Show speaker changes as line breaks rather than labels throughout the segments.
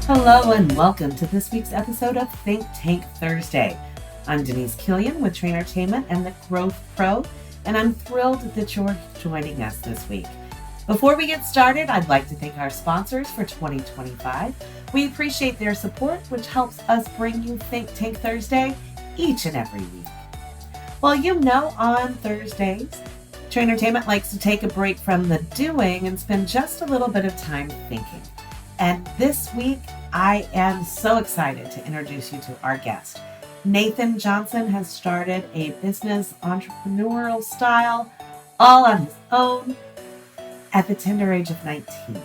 Hello and welcome to this week's episode of ThinkTank Thursday. I'm Denise Killian with Trainertainment and the Growth Pro, and I'm thrilled that you're joining us this week. Before we get started, I'd like to thank our sponsors for 2025. We appreciate their support, which helps us bring you ThinkTank Thursday each and every week. Well, you know, on Thursdays, Trainertainment likes to take a break from the doing and spend just a little bit of time thinking. And this week, I am so excited to introduce you to our guest. Nathan Johson has started a business entrepreneurial style all on his own at the tender age of 19.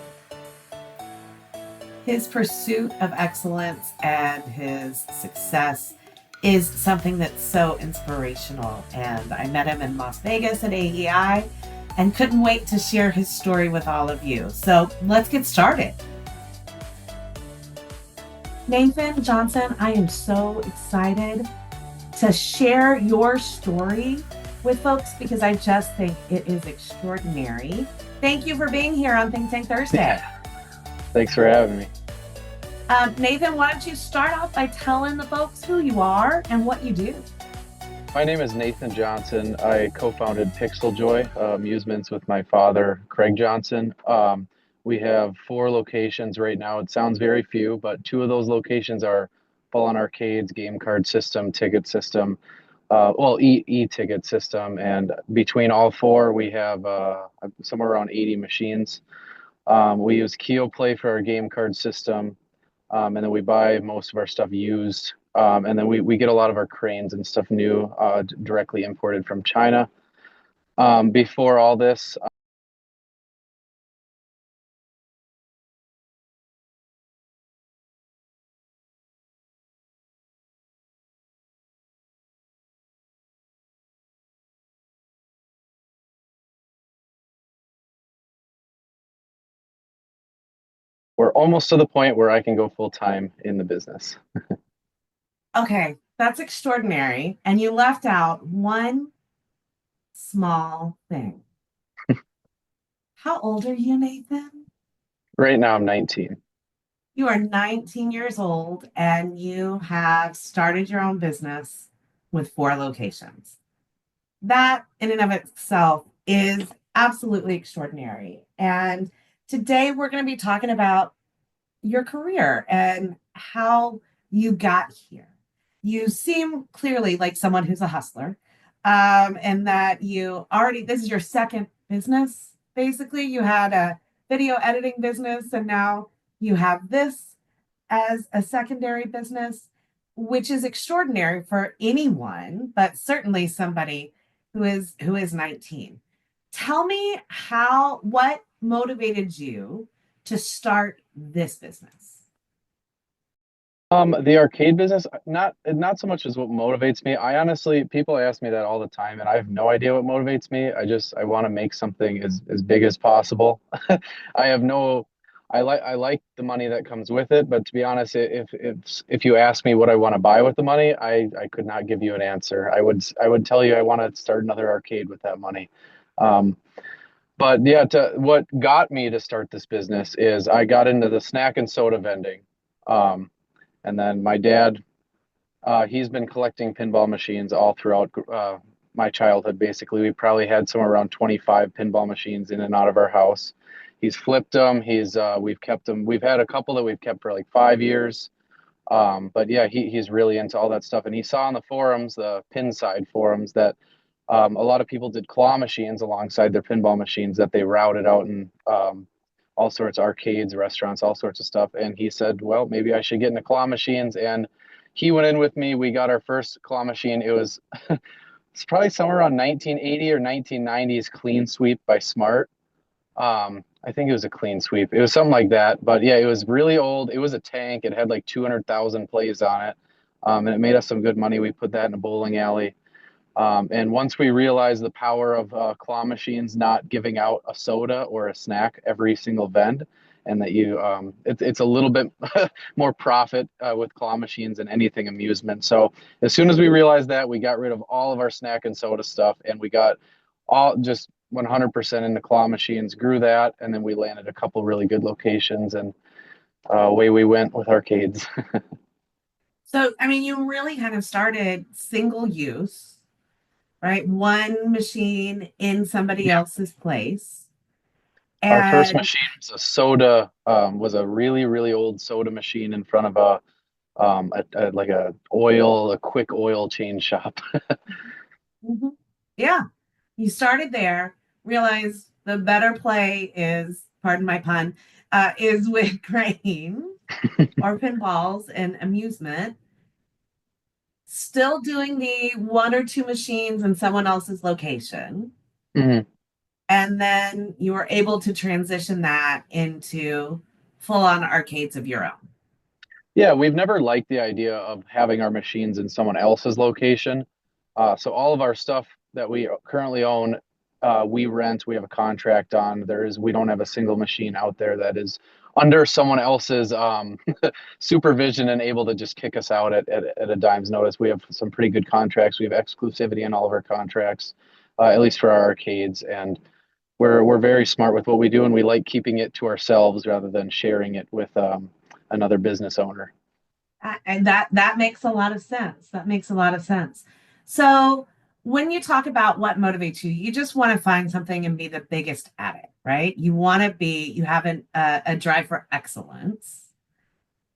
His pursuit of excellence and his success is something that's so inspirational. And I met him in Las Vegas at AEI and couldn't wait to share his story with all of you. So let's get started. Nathan Johson, I am so excited to share your story with folks because I just think it is extraordinary. Thank you for being here on ThinkTank Thursday.
Thanks for having me.
Nathan, why don't you start off by telling the folks who you are and what you do?
My name is Nathan Johson. I co-founded Pixel Joy Amusements with my father, Craig Johson. We have 4 locations right now. It sounds very few, but 2 of those locations are full-on arcades, game card system, ticket system, e-ticket system. And between all 4, we have somewhere around 80 machines. We use KeoPlay for our game card system, and then we buy most of our stuff used. And then we get a lot of our cranes and stuff new, directly imported from China. Before all this, we're almost to the point where I can go full time in the business.
Okay, that's extraordinary. And you left out one small thing. How old are you, Nathan?
Right now, I'm 19.
You are 19 years old and you have started your own business with 4 locations. That, in and of itself, is absolutely extraordinary. And today we're going to be talking about your career and how you got here. You seem clearly like someone who's a hustler, and that this is your second business. Basically, you had a video editing business, and now you have this as a secondary business, which is extraordinary for anyone, but certainly somebody who is 19. Tell me what motivated you to start this business?
The arcade business, not so much as what motivates me. I honestly, people ask me that all the time, and I have no idea what motivates me. I want to make something as big as possible. I have no, I like the money that comes with it, but to be honest, if you ask me what I want to buy with the money, I could not give you an answer. I would tell you I want to start another arcade with that money. Um, but yeah, what got me to start this business is I got into the snack and soda vending. Um, and then my dad, he's been collecting pinball machines all throughout my childhood. Basically, we probably had somewhere around 25 pinball machines in and out of our house. He's flipped them. We've kept them. We've had a couple that we've kept for like 5 years. But yeah, he's really into all that stuff. And he saw on the forums, the pin side forums, that a lot of people did claw machines alongside their pinball machines that they routed out in all sorts of arcades, restaurants, all sorts of stuff. And he said, well, maybe I should get into claw machines. And he went in with me. We got our first claw machine. It was it's probably somewhere around 1980 or 1990s Clean Sweep by Smart. I think it was a Clean Sweep. It was something like that. But yeah, it was really old. It was a tank. It had like 200,000 plays on it. And it made us some good money. We put that in a bowling alley. And once we realized the power of claw machines not giving out a soda or a snack every single vend, and that it's a little bit more profit with claw machines than anything amusement. So as soon as we realized that, we got rid of all of our snack and soda stuff, and we got all just 100% into claw machines, grew that, and then we landed a couple really good locations. And away we went with arcades.
So, I mean, you really kind of started single use, right? One machine in somebody
Yeah.
else's place.
Our first
And
machine was a soda, was a really, really old soda machine in front of like a quick oil change shop.
mhm, yeah, you started there, realized the better play is, pardon my pun, is with grain or pinballs and amusement, still doing the one or two machines in someone else's location.
Mhm.
And then you were able to transition that into full on arcades of your own.
Yeah, we've never liked the idea of having our machines in someone else's location. So all of our stuff that we currently own, we rent. We have a contract on. We don't have a single machine out there that is under someone else's supervision and able to just kick us out at a dime's notice. We have some pretty good contracts. We have exclusivity in all of our contracts, at least for our arcades, and we're very smart with what we do, and we like keeping it to ourselves rather than sharing it with another business owner.
And that makes a lot of sense. That makes a lot of sense. So when you talk about what motivates you, you just want to find something and be the biggest at it, right? You want to be, you have a drive for excellence.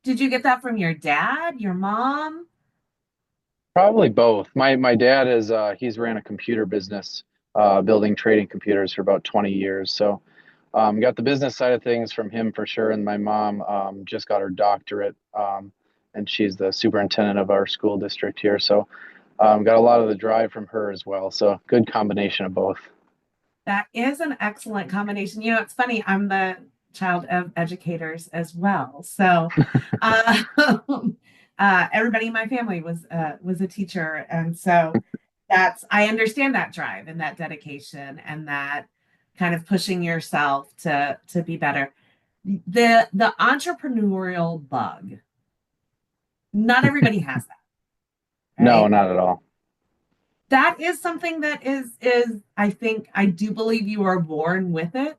Did you get that from your dad, your mom?
Probably both. My dad is he's ran a computer business, building trading computers for about 20 years. So got the business side of things from him for sure. And my mom just got her doctorate, and she's the superintendent of our school district here. So got a lot of the drive from her as well. So good combination of both.
That is an excellent combination. You know, it's funny, I'm the child of educators as well. So uh, everybody in my family was a teacher. And so that's I understand that drive and that dedication and that kind of pushing yourself to be better. The entrepreneurial bug, not everybody has that,
No,
right?
not at all.
That is something that is I think I do believe you are born with it.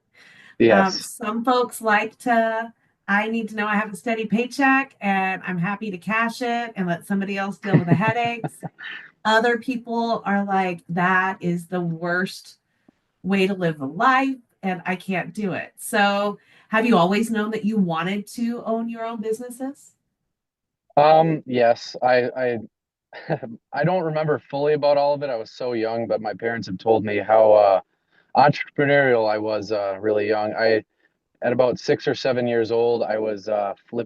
Yes.
Some folks like to, I need to know I have a steady paycheck and I'm happy to cash it and let somebody else deal with the headaches. Other people are like, that is the worst way to live a life and I can't do it. So, have you always known that you wanted to own your own businesses?
Yes, I don't remember fully about all of it. I was so young, but my parents have told me how entrepreneurial I was really young. At about 6 or 7 years old, I was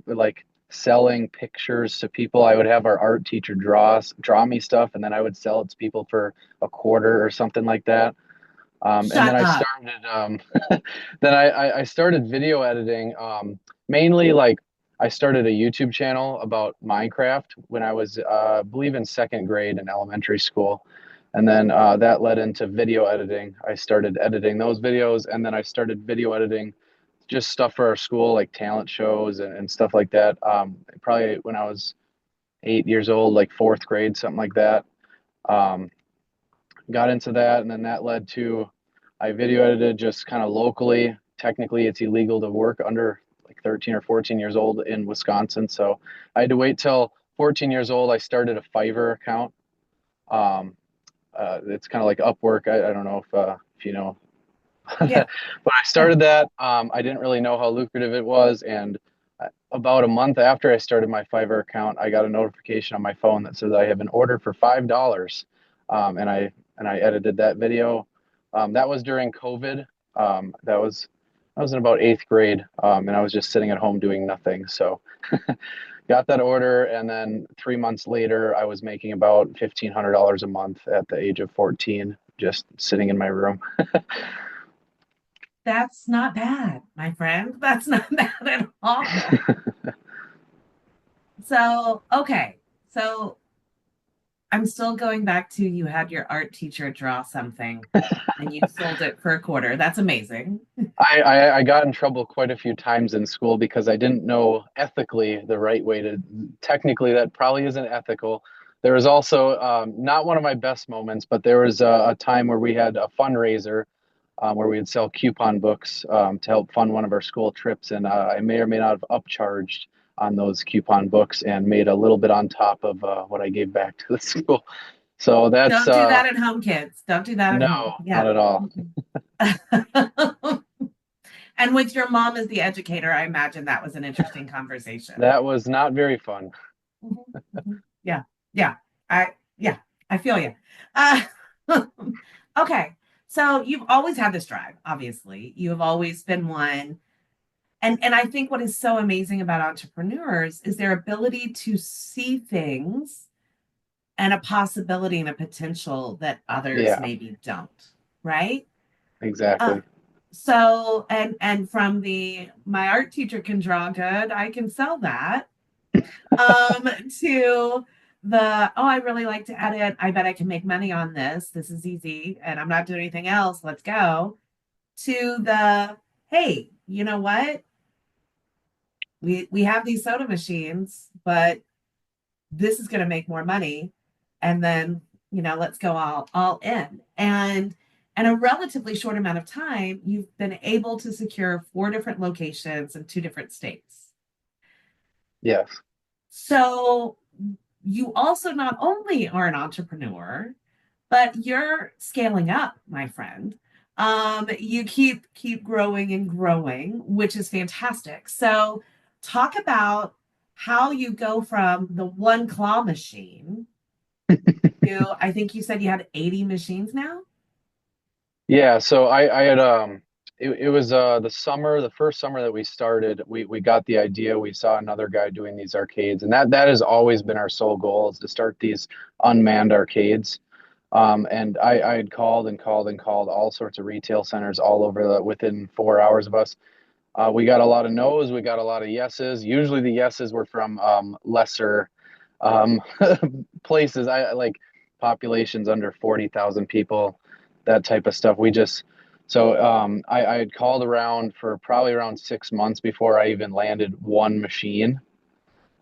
like selling pictures to people. I would have our art teacher draw me stuff, and then I would sell it to people for a quarter or something like that. And then
Shut
I
up.
started then I started video editing, mainly like I started a YouTube channel about Minecraft when I was I believe in second grade in elementary school. And then that led into video editing. I started editing those videos, and then I started video editing just stuff for our school, like talent shows and stuff like that. Probably when I was 8 years old, like fourth grade, something like that. Um, got into that, and then that led to I video edited just kind of locally. Technically, it's illegal to work under like 13 or 14 years old in Wisconsin, so I had to wait till 14 years old. I started a Fiverr account. Um, it's kind of like Upwork. I don't know if you know,
Yeah.
but I
Yeah.
started that. I didn't really know how lucrative it was, and about a month after I started my Fiverr account, I got a notification on my phone that says I have an order for $5, and I edited that video. That was during COVID. I was in about eighth grade, and I was just sitting at home doing nothing. So got that order, and then 3 months later, I was making about $1,500 a month at the age of 14, just sitting in my room.
That's not bad, my friend. That's not bad at all. So, okay. So I'm still going back to you had your art teacher draw something and you sold it for a quarter. That's amazing.
I got in trouble quite a few times in school because I didn't know ethically the right way to. Technically, that probably isn't ethical. There was also not one of my best moments, but there was a time where we had a fundraiser. where we'd sell coupon books to help fund one of our school trips. And I may or may not have upcharged on those coupon books and made a little bit on top of what I gave back to the school. So that's
Don't do that at home, kids. Don't do that at
no,
home.
not
Yeah.
at all.
And with your mom as the educator, I imagine that was an interesting conversation.
That was not very fun.
Mhm, mhm. Yeah. Yeah. Yeah, I feel you. Okay. So you've always had this drive, obviously. You have always been one. And I think what is so amazing about entrepreneurs is their ability to see things and a possibility and a potential that others
Yeah,
maybe don't, right? Uh,
exactly.
so and from the my art teacher can draw good, I can sell that. To the oh, I really like to edit. I bet I can make money on this. This is easy, and I'm not doing anything else. Let's go. To the hey, you know what? We have these soda machines, but this is going to make more money, and then let's go all in. And in a relatively short amount of time, you've been able to secure 4 different locations in 2 different states.
Yes.
So you also not only are an entrepreneur, but you're scaling up, my friend. You keep growing and growing, which is fantastic. So talk about how you go from the one claw machine to, I think you said you had 80 machines now.
Yeah, so I had it was the summer, the first summer that we started, we got the idea. We saw another guy doing these arcades, and that has always been our sole goal is to start these unmanned arcades. And I had called and called and called all sorts of retail centers all over within 4 hours of us. We got a lot of no's, we got a lot of yeses. Usually the yeses were from lesser um, places. I like populations under 40,000 people, that type of stuff. I had called around for probably around 6 months before I even landed one machine.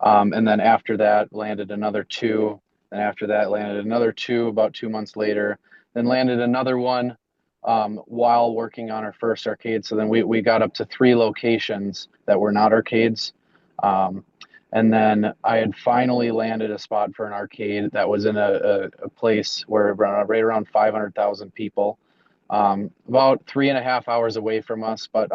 And then after that, landed another two. And after that, landed another two about 2 months later. Then landed another one while working on our first arcade. So then we got up to 3 locations that were not arcades. Um, and then I had finally landed a spot for an arcade that was in a place where right around 500,000 people, about 3.5 hours away from us. But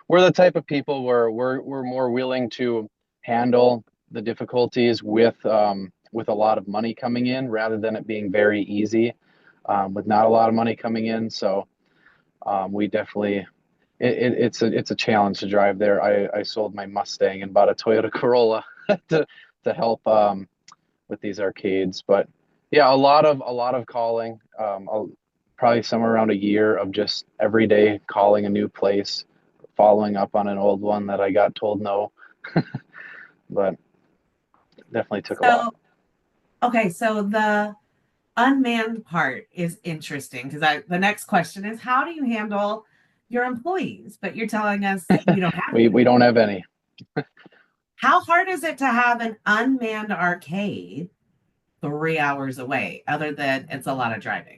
we're the type of people where we're more willing to handle the difficulties with a lot of money coming in rather than it being very easy with not a lot of money coming in. So we definitely it's a challenge to drive there. I sold my Mustang and bought a Toyota Corolla to help with these arcades. But yeah, a lot of calling. Probably somewhere around a year of just every day calling a new place, following up on an old one that I got told no. But definitely took a lot.
So, okay, so the unmanned part is interesting because the next question is how do you handle your employees? But you're telling us you don't have
We
any.
don't have any.
How hard is it to have an unmanned arcade 3 hours away, other than it's a lot of driving?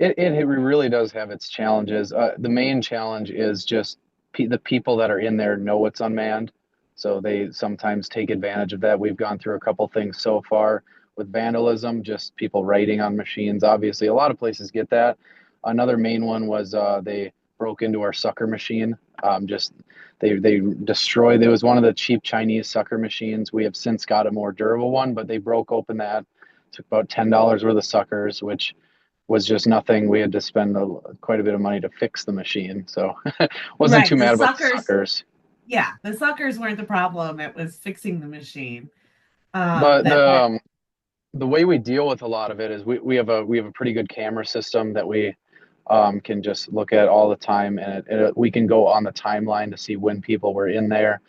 It really does have its challenges. The main challenge is just the people that are in there know it's unmanned, so they sometimes take advantage of that. We've gone through a couple things so far with vandalism, just people writing on machines. Obviously, a lot of places get that. Another main one was they broke into our sucker machine. Just they destroyed. It was one of the cheap Chinese sucker machines. We have since got a more durable one, but they broke open that. Took about $10 worth of suckers, which was just nothing. We had to spend quite a bit of money to fix the machine, so wasn't
Right.
too
The
mad about the
suckers,
suckers.
yeah, the suckers weren't the problem. It was fixing the machine.
But
That
the way we deal with a lot of it is we have a pretty good camera system that we can just look at all the time, and we can go on the timeline to see when people were in there,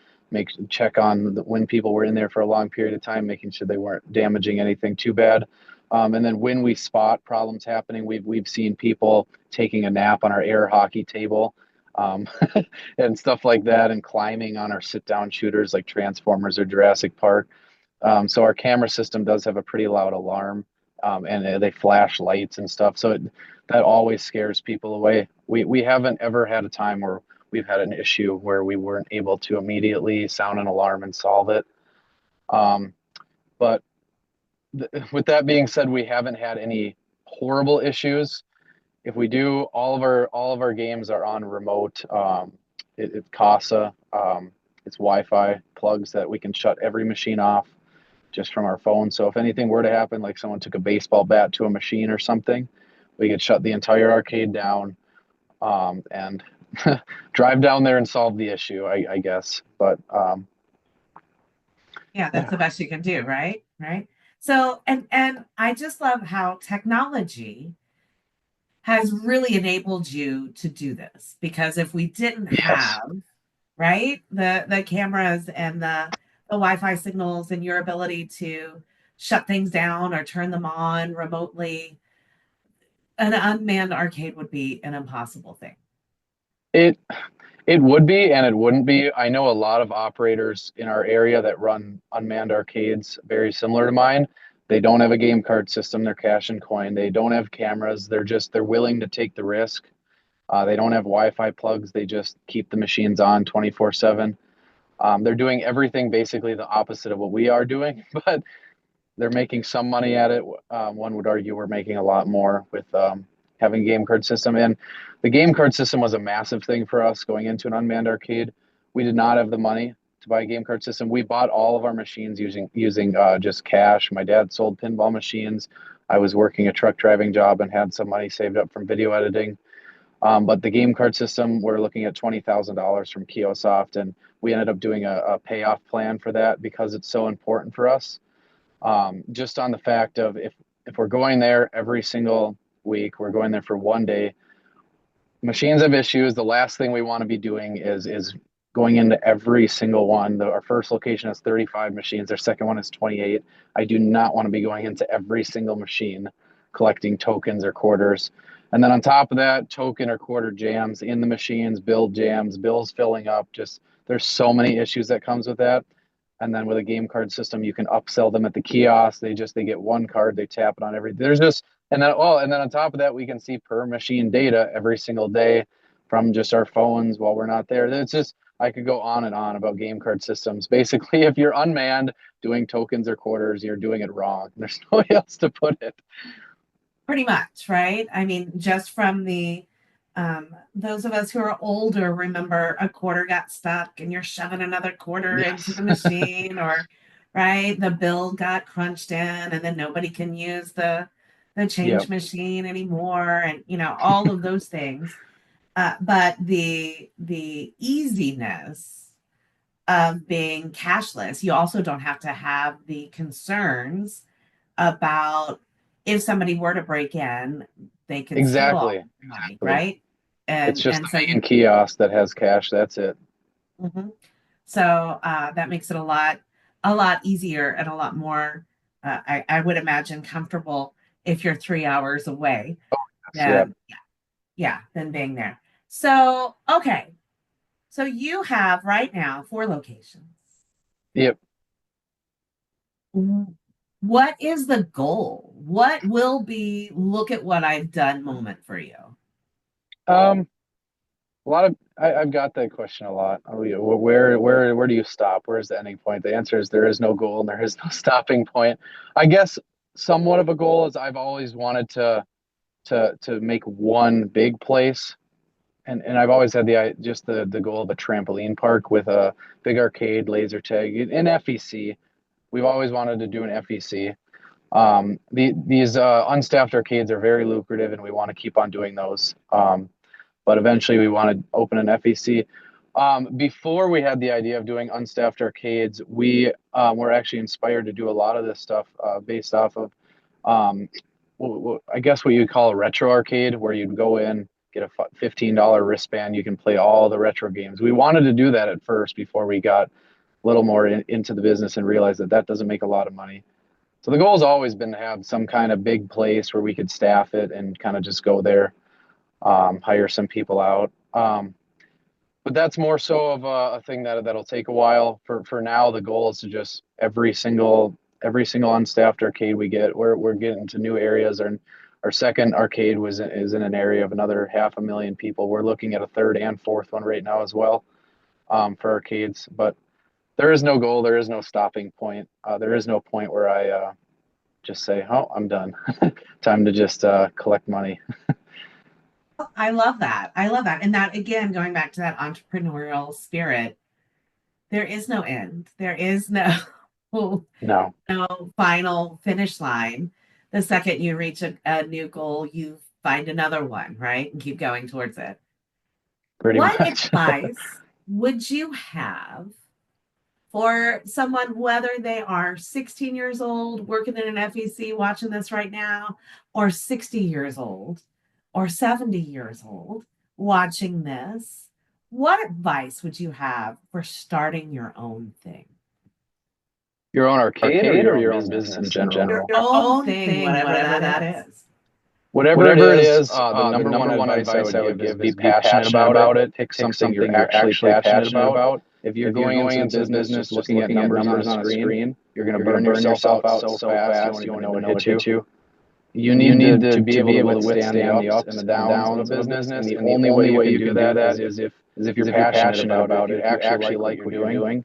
check on when people were in there for a long period of time, making sure they weren't damaging anything too bad. And then when we spot problems happening, we've seen people taking a nap on our air hockey table, um, and stuff like that, and climbing on our sit down shooters like Transformers or Jurassic Park. So our camera system does have a pretty loud alarm, and they flash lights and stuff. So that always scares people away. We haven't ever had a time where we've had an issue where we weren't able to immediately sound an alarm and solve it. Um, but with that being said, we haven't had any horrible issues. If we do, all of our games are on remote. It's CASA. It's Wi-Fi plugs that we can shut every machine off just from our phone. So if anything were to happen, like someone took a baseball bat to a machine or something, we could shut the entire arcade down, and drive down there and solve the issue, I guess. But
Yeah, that's
yeah,
the best you can do, right? Right. So, and I just love how technology has really enabled you to do this because if we didn't
yes,
have, right, the cameras and the Wi-Fi signals and your ability to shut things down or turn them on remotely, an unmanned arcade would be an impossible thing.
it it would be and it wouldn't be. I know a lot of operators in our area that run unmanned arcades very similar to mine. They don't have a game card system. They're cash and coin. They don't have cameras. They're willing to take the risk. They don't have Wi-Fi plugs. They just keep the machines on 24/7. They're doing everything basically the opposite of what we are doing, but they're making some money at it. One would argue we're making a lot more with having a game card system. And the game card system was a massive thing for us going into an unmanned arcade. We did not have the money to buy a game card system. We bought all of our machines using just cash. My dad sold pinball machines. I was working a truck driving job and had some money saved up from video editing. But the game card system, we're looking at $20,000 from Kiosoft, and we ended up doing a payoff plan for that because it's so important for us. Just on the fact of if we're going there every single week, we're going there for one day. Machines have issues. The last thing we want to be doing is going into every single one. Our first location has 35 machines. Our second one is 28. I do not want to be going into every single machine collecting tokens or quarters. And then on top of that, token or quarter jams in the machines, bill jams, bills filling up. Just there's so many issues that comes with that. And then with a game card system, you can upsell them at the kiosk. They get one card, they tap it on every. There's just and then on top of that, we can see per machine data every single day from just our phones while we're not there. It's just I could go on and on about game card systems. Basically, if you're unmanned doing tokens or quarters, you're doing it wrong. There's no way else to put it.
Pretty much, right? I mean, just from the those of us who are older remember a quarter got stuck and you're shoving another quarter into
Yes.
the machine, or right, the bill got crunched in and then nobody can use the change
Yep.
machine anymore, and all of those things. But the easiness of being cashless, you also don't have to have the concerns about if somebody were to break in, they can steal all
Exactly.
the money,
Exactly.
right?
It's just
And
the
so
main
you,
kiosk that has cash. That's it.
mhm. So that makes it a lot easier and a lot more, I would imagine, comfortable if you're 3 hours away
Yes. Yep.
than yeah than being there. So okay, so you have right now 4 locations.
Yep.
What is the goal? What will be look at what I've done moment for you?
Um, A lot of I've got that question a lot. Oh, yeah, where do you stop? Where's the ending point? The answer is there is no goal and there is no stopping point. I guess somewhat of a goal is I've always wanted to make one big place, and I've always had just the goal of a trampoline park with a big arcade, laser tag, and FEC. We've always wanted to do an FEC. These unstaffed arcades are very lucrative, and we want to keep on doing those. But eventually we want to open an FEC. Before we had the idea of doing unstaffed arcades, we were actually inspired to do a lot of this stuff based off of, um, I guess what you'd call a retro arcade, where you'd go in, get a $15 wristband, you can play all the retro games. We wanted to do that at first before we got a little more into the business and realized that that doesn't make a lot of money. So the goal has always been to have some kind of big place where we could staff it and kind of just go there, hire some people out. But that's more so of a thing that'll take a while. For now, the goal is to just every single unstaffed arcade we get, we're getting to new areas, and Our second arcade is in an area of another 500,000 people. We're looking at a third and fourth one right now as well, for arcades. But there is no goal. There is no stopping point. There is no point where I just say, "Oh, I'm done. Time to just collect money."
I love that. I love that. And that, again, going back to that entrepreneurial spirit, there is no end. There is no
No,
no final finish line. The second you reach a new goal, you find another one, right? And keep going towards it.
pretty
What
much.
advice would you have for someone, whether they are 16 years old, working in an FEC, watching this right now, or 60 years old, or 70 years old, watching this? What advice would you have for starting your own thing?
Your own arcade or your own business in general?
Your own thing, whatever that is.
Whatever it is, the number one advice I would give is be passionate about it. Pick something you're actually passionate about. If you're going into business just looking at numbers on a screen, you're going to burn yourself out so fast you won't even know what hit you. You need to be able to withstand the ups and the downs of a business, and the only way you can do that is if you're passionate about it, if you actually like what you're doing.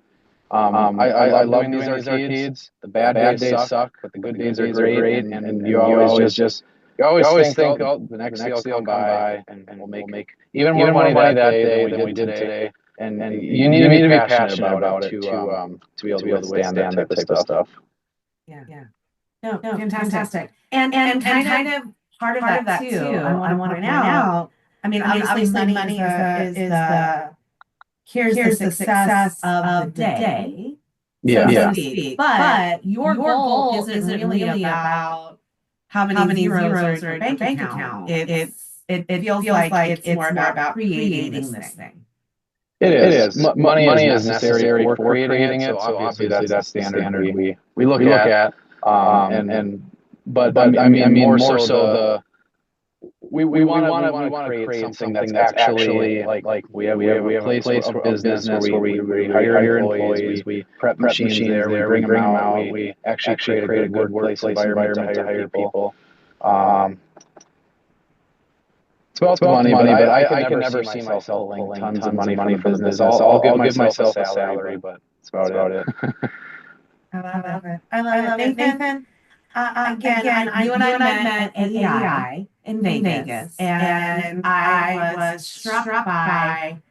I love doing these arcades. The bad days suck, but the good days are great, and you always think, oh, the next day will come by, and we'll make even more money that day than we did today. And you need to be passionate about it to be able to withstand that type of stuff.
Yeah. No, fantastic. And kind of part of that too, I want to point out, I mean, obviously money is the here's the success of the day, so to speak. But your goal isn't really about how many zeros are in your bank account. It feels like it's more about creating this thing.
It is. Money is necessary for creating it, so obviously that's the standard we look at. But I mean more so we want to create something that's actually like we have a place of business where we hire employees, we prep machines there, we bring them out, we actually create a good workplace environment to hire people. It's about the money, but I can never see myself pulling tons of money from the business. I'll give myself a salary, but that's about it.
I love it. Nathan, again, you and I met at AEI in Vegas, and I was struck by,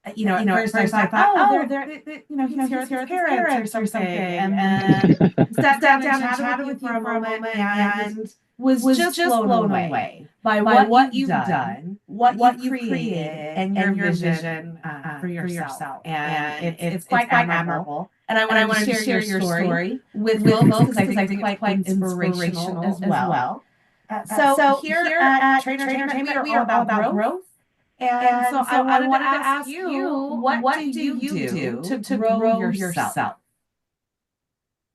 at first I thought, oh, they're he's here with his parents or something, and then sat down and chatted with you for a moment, and was just blown away by what you've done, what you created, and your vision for yourself. And it's quite admirable. And I want to share your story with folks because I think it's quite inspirational as well. So here at Trainer Entertainment, we are all about growth. And so I wanted to ask you, what do you do to grow yourself?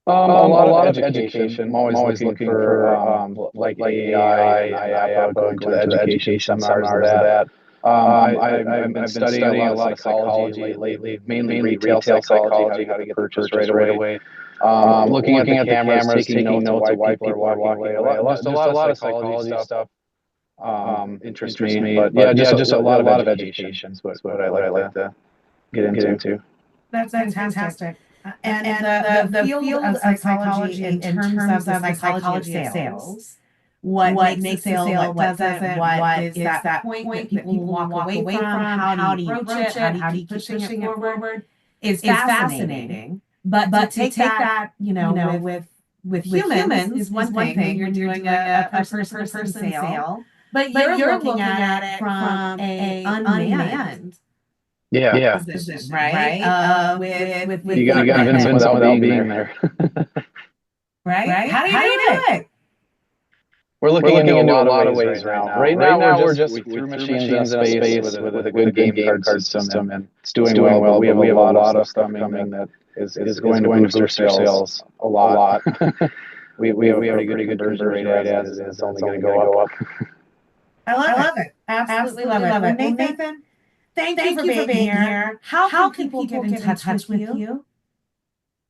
A lot of education. I'm always looking for like AI and IAP, going to the education seminars of that. I've been studying a lot of psychology lately, mainly retail psychology, how to get the purchase right away. Looking at the cameras, taking notes of why people are walking away. Just a lot of psychology stuff interests me. But yeah, just a lot of education is what I like to get into.
That's fantastic. And the field of psychology in terms of the psychology of sales, what makes a sale, what doesn't, what is that point that people walk away from, how do you approach it, how do you keep pushing it forward, is fascinating. But to take that, with humans is one thing when you're doing a person-to-person sale, but you're looking at it from a unmanned position, right? With
you got to convince them without being there.
Right? How do you do it?
We're looking into a lot of ways right now. Right now, we threw machines in a space with a good game card system, and it's doing well. But we have a lot of stuff coming that is going to boost our sales a lot. we have a pretty good conversion rate as it's only going to go up.
I love it. Absolutely love it. Well, Nathan, thank you for being here. How can people get in touch with you?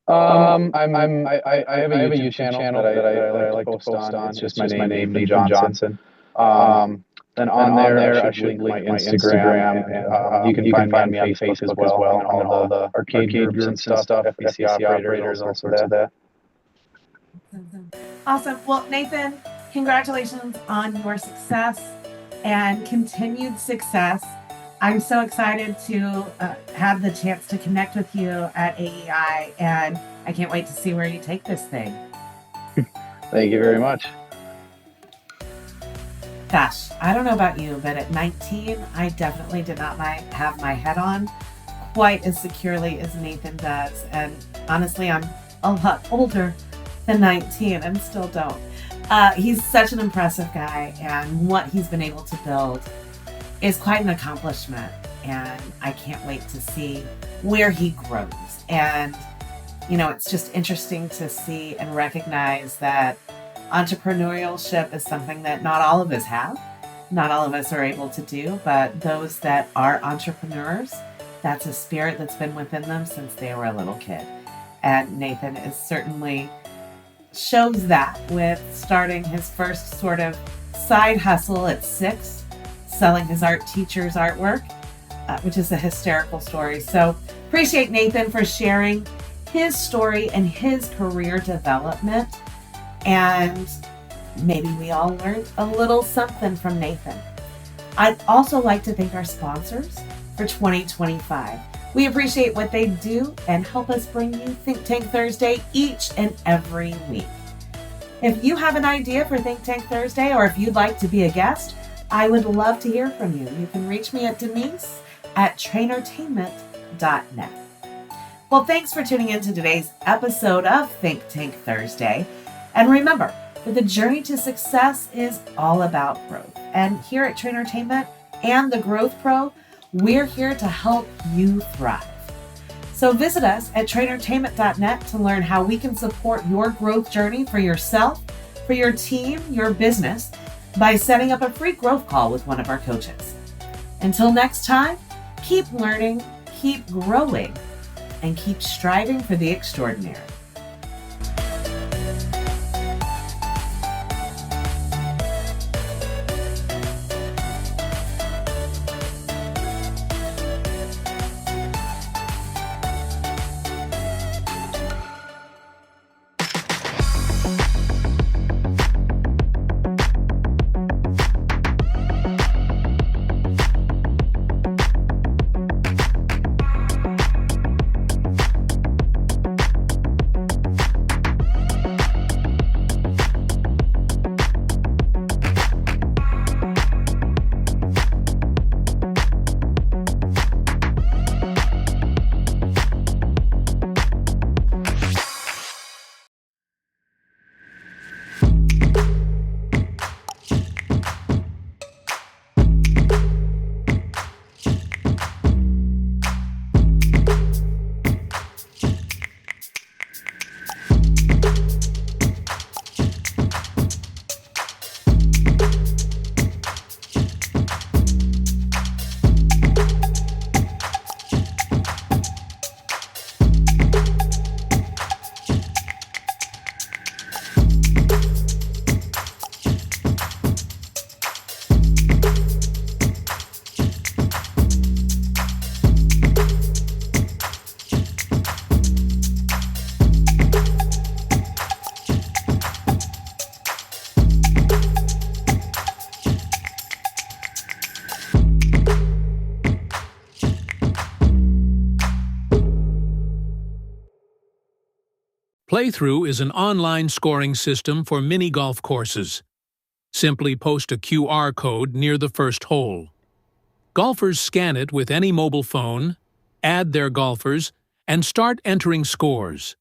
I have a YouTube channel that I like to post on. It's just my name, Nathan Johson. Um, then on there, I should link my Instagram, and you can find me on Facebook as well. I'm in all the arcade groups and stuff, FEC operators, all sorts of that.
Awesome. Well, Nathan, congratulations on your success and continued success. I'm so excited to have the chance to connect with you at AEI, and I can't wait to see where you take this thing.
Thank you very much.
Gosh, I don't know about you, but at 19, I definitely did not have my head on quite as securely as Nathan does. And honestly, I'm a lot older than 19 and still don't. He's such an impressive guy, and what he's been able to build is quite an accomplishment. And I can't wait to see where he grows. And, it's just interesting to see and recognize that entrepreneurship is something that not all of us have. Not all of us are able to do, but those that are entrepreneurs, that's a spirit that's been within them since they were a little kid. And Nathan is certainly shows that with starting his first sort of side hustle at 6, selling his art teacher's artwork, which is a hysterical story. So appreciate Nathan for sharing his story and his career development. And maybe we all learned a little something from Nathan. I'd also like to thank our sponsors for 2025. We appreciate what they do and help us bring you ThinkTank Thursday each and every week. If you have an idea for ThinkTank Thursday, or if you'd like to be a guest, I would love to hear from you. You can reach me at denise@trainertainment.net. Well, thanks for tuning in to today's episode of ThinkTank Thursday. And remember that the journey to success is all about growth. And here at Trainertainment and the Growth Pro, we're here to help you thrive. So visit us at trainertainment.net to learn how we can support your growth journey for yourself, for your team, your business, by setting up a free growth call with one of our coaches. Until next time, keep learning, keep growing, and keep striving for the extraordinary.
Playthrough is an online scoring system for mini golf courses. Simply post a QR code near the first hole. Golfers scan it with any mobile phone, add their golfers, and start entering scores.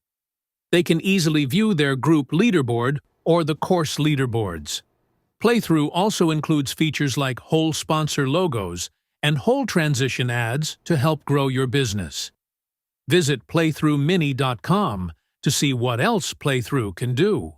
They can easily view their group leaderboard or the course leaderboards. Playthrough also includes features like hole sponsor logos and hole transition ads to help grow your business. Visit playthroughmini.com to see what else Playthrough can do.